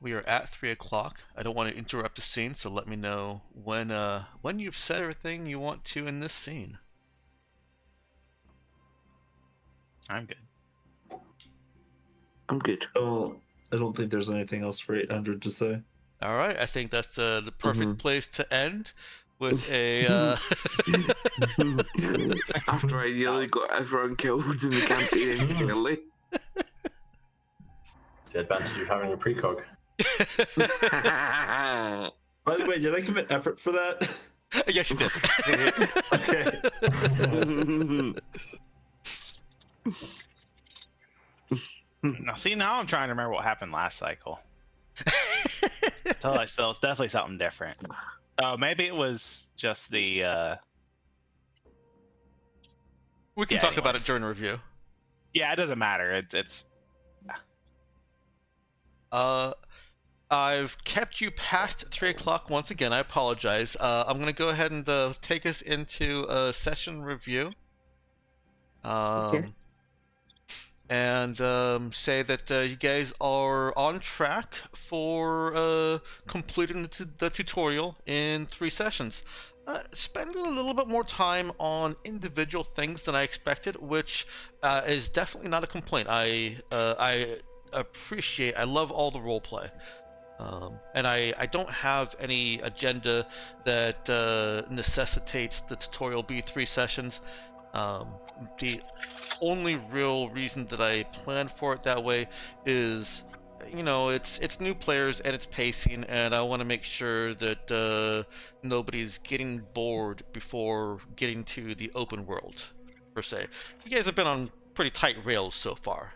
We are at 3 o'clock. I don't want to interrupt the scene, so let me know when you've said everything you want to in this scene. I'm good. I'm good. Oh, I don't think there's anything else for 800 to say. All right, I think that's the perfect place to end with a. After I nearly got everyone killed in the campaign, clearly. It's the advantage of having a precog. By the way, did I commit effort for that? Yes, you did. Okay. Now I'm trying to remember what happened last cycle. It's definitely something different. Oh, maybe it was just the. We can talk about it during review. Yeah, it doesn't matter. I've kept you past 3 o'clock once again. I apologize. I'm gonna go ahead and take us into a session review. Okay. And say that you guys are on track for completing the tutorial in 3 sessions. Spending a little bit more time on individual things than I expected, which is definitely not a complaint. I love all the roleplay. And I don't have any agenda that necessitates the tutorial be 3 sessions. The only real reason that I planned for it that way is, it's new players and it's pacing, and I want to make sure that nobody's getting bored before getting to the open world, per se. You guys have been on pretty tight rails so far.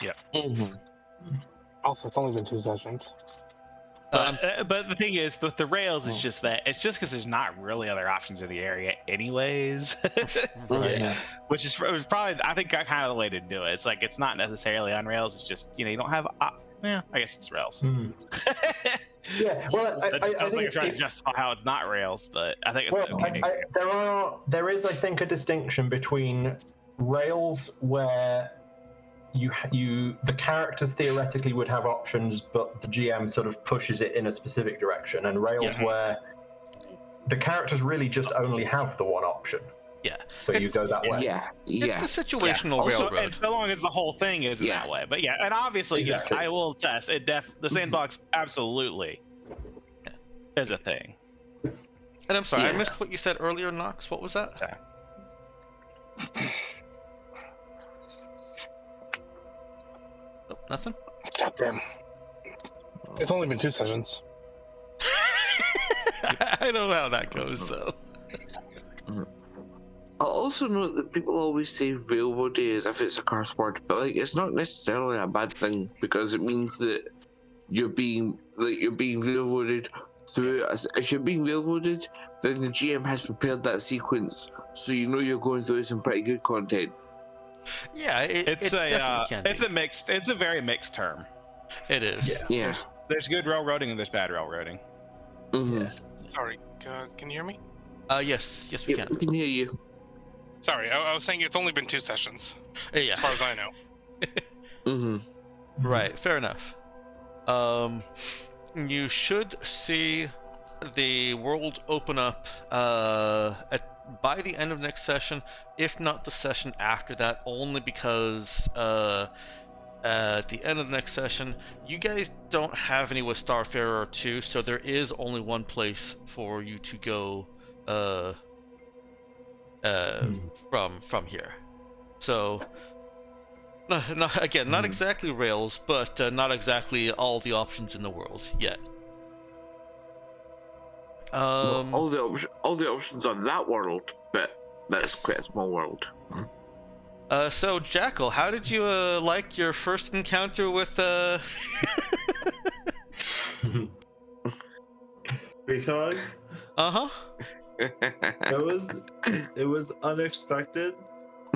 Yeah. Also, it's only been 2 sessions. But the thing is, with the rails, it's just because there's not really other options in the area, anyways. Right. Yeah. Which is probably, I think, kind of the way to do it. It's like it's not necessarily on rails. It's just you don't have. I guess it's rails. Yeah. Well, I was think like trying to justify how it's not rails, but I think it's okay. there is, I think, a distinction between rails where the characters theoretically would have options, but the GM sort of pushes it in a specific direction, and rails where the characters really just only have the one option. Yeah. So you go that way. Yeah. It's a situational railroad. And so long as the whole thing isn't that way. But and obviously, Exactly. I will test it. The sandbox absolutely is a thing. And I'm sorry, I missed what you said earlier, Nox. What was that? Okay. Oh, nothing? Goddamn. It's only been 2 sessions. I know how that goes, though. I'll also note that people always say railroady as if it's a curse word, but it's not necessarily a bad thing, because it means that you're being railroaded through. If you're being railroaded, then the GM has prepared that sequence, so you're going through some pretty good content. Yeah, it's a very mixed term. It is. Yeah. There's good railroading and there's bad railroading. Sorry, can you hear me? Yes, we can. We can hear you. Sorry, I was saying it's only been 2 sessions, Yeah. as far as I know. Right, fair enough. You should see the world open up by the end of next session, if not the session after that, only because at the end of the next session, you guys don't have any with Starfarer 2, so there is only one place for you to go from here. So, not exactly rails, but not exactly all the options in the world yet. All the options on that world, but that's quite a small world. So Jackal, how did you like your first encounter with Precog? It was unexpected.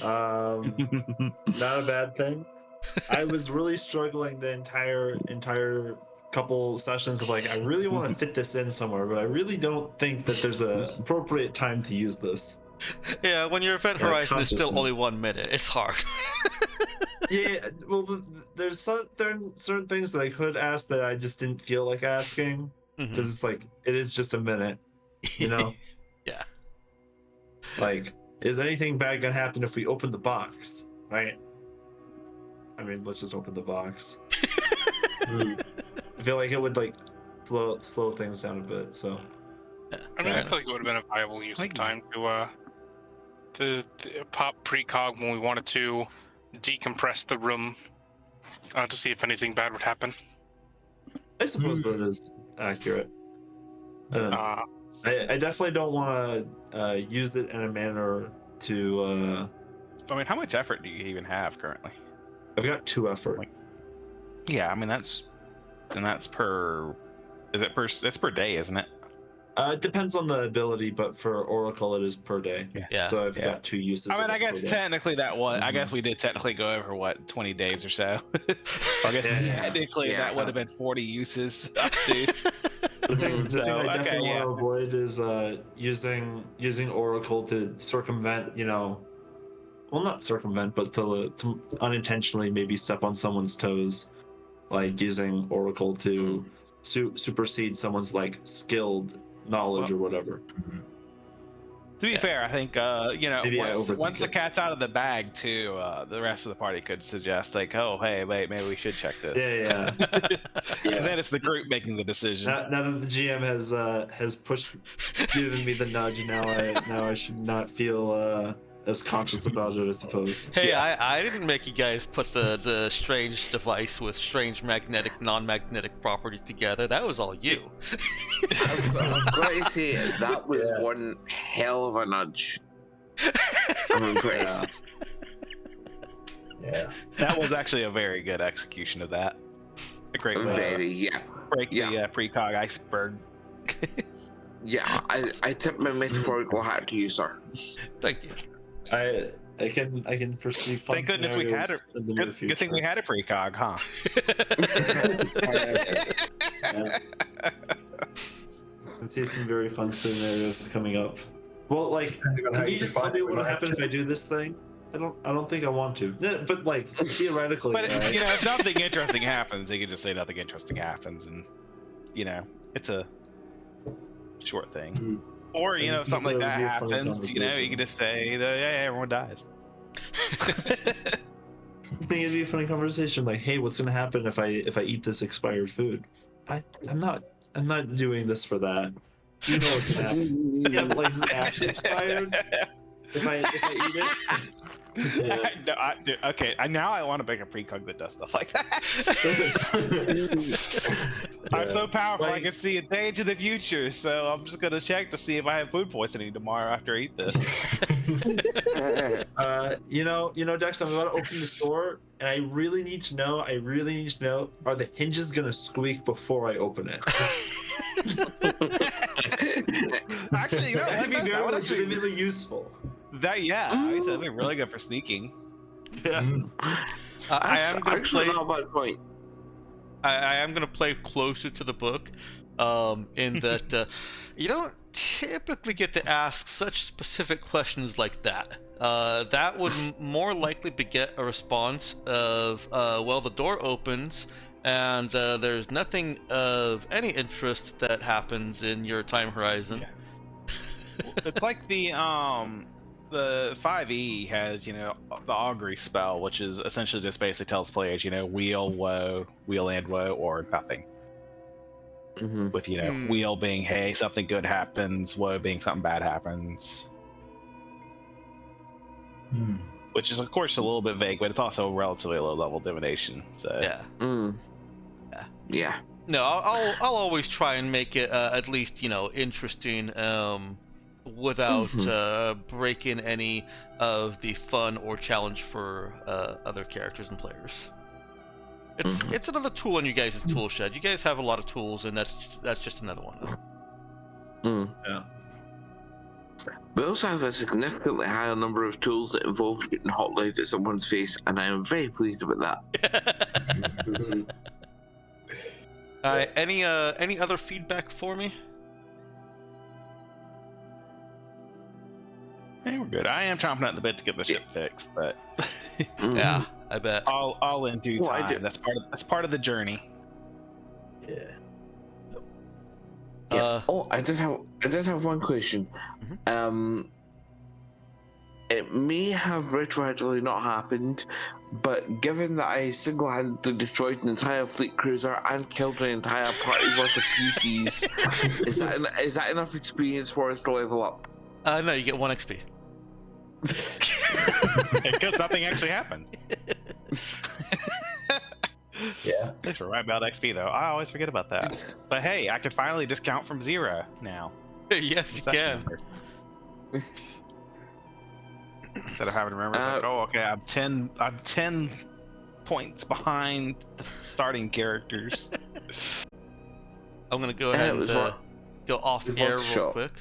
Not a bad thing. I was really struggling the entire couple sessions of I really want to fit this in somewhere, but I really don't think that there's an appropriate time to use this. Yeah, when your event horizon is still only 1 minute, it's hard. Yeah, well, there's certain things that I could ask that I just didn't feel like asking because it's like it is just a minute, you know. Yeah. Like, is anything bad gonna happen if we open the box? Right? I mean, let's just open the box. I feel like it would like slow things down a bit. So. I mean, I Yeah. feel like it would have been a viable use of Like- time to pop precog when we wanted to decompress the room to see if anything bad would happen. I suppose that is accurate. Uh, I definitely don't want to use it in a manner to. I mean, how much effort do you even have currently? I've got 2 effort. Yeah, I mean that's per. Is it per? That's per day, isn't it? It depends on the ability, but for Oracle, it is per day. Yeah. So I've Yeah. got 2 uses. I mean, of I it guess per day. technically that was. I Mhm. guess we did technically go over what 20 days or so. I guess Yeah. technically Yeah. that would have been 40 uses up to. The thing I So, definitely okay, want yeah. to avoid is using Oracle to circumvent, well, not circumvent, but to unintentionally maybe step on someone's toes, like using Oracle to supersede someone's like skilled knowledge or whatever. To be fair, I think Maybe I overthink once the it. cat's out of the bag too, the rest of the party could suggest like, oh hey, wait, maybe we should check this. Yeah. And then it's the group making the decision. Now that the GM has given me the nudge, now I should not feel as conscious about it, I suppose. Hey, I didn't make you guys put the strange device with strange magnetic, non-magnetic properties together. That was all you. I've got to say, that was one hell of a nudge. I'm impressed. Yeah. That was actually a very good execution of that. A great way to Very, yeah. break the precog iceberg. Yeah, I tip my metaphorical hat to you, sir. Thank you. I can foresee fun Thank goodness we had scenarios in the near future. Good thing we had a precog, huh? Yeah. I see some very fun scenarios coming up. Well, like, can you just tell me what will happen if I do this thing? I don't think I want to. Yeah, but like theoretically, But right? if nothing interesting happens, you can just say nothing interesting happens, and it's a short thing. Or I if just something think like that that would be a funny happens, you conversation. can just say that everyone dies. I think it'd be a funny conversation. Like, hey, what's gonna happen if I eat this expired food? I'm not doing this for that. You know what's gonna happen. Yeah, but like, is it actually expired? If I eat it. Yeah. No, okay. Now I want to make a precog that does stuff like that. I'm so powerful, I Like- can see a day into the future. So I'm just gonna check to see if I have food poisoning tomorrow after I eat this. Dex, I'm about to open the store, and I really need to know. Are the hinges gonna squeak before I open it? Actually, That could be that very would actually- legitimately useful. that'd be really good for sneaking. Yeah. I am gonna actually play. not a bad point. I am gonna play closer to the book, in that you don't typically get to ask such specific questions like that. That would more likely beget a response of, well, the door opens and there's nothing of any interest that happens in your time horizon. Yeah. It's like the 5e has the augury spell, which is essentially just basically tells players wheel, woe, wheel and woe, or nothing. Mm-hmm. With wheel being hey something good happens, woe being something bad happens. Which is of course a little bit vague, but it's also relatively low level divination. So Yeah. Yeah. No, I'll always try and make it at least interesting, without breaking any of the fun or challenge for other characters and players. It's another tool in you guys' tool shed. You guys have a lot of tools, and that's just another one. Yeah. We also have a significantly higher number of tools that involve shooting hot lead at someone's face, and I am very pleased about that. All right. Any other feedback for me? hey, we're good. I am chomping at the bit to get the ship fixed, but Yeah. I bet. All in due Well, I time. do- That's part of the journey. Yeah. Yeah. I did have one question. It may have retroactively not happened, but given that I single-handedly destroyed an entire fleet cruiser and killed an entire party's worth of PCs, is that enough experience for us to level up? No, you get 1 XP. Because nothing actually happened. Yeah. Thanks for right about XP though. I always forget about that. But hey, I can finally discount from 0 now. Yes, you Session can. number. Instead of having to remember, it's like, oh, okay, I'm 10 points behind the starting characters. I'm gonna go ahead and was go off it was air worth a real shot. quick.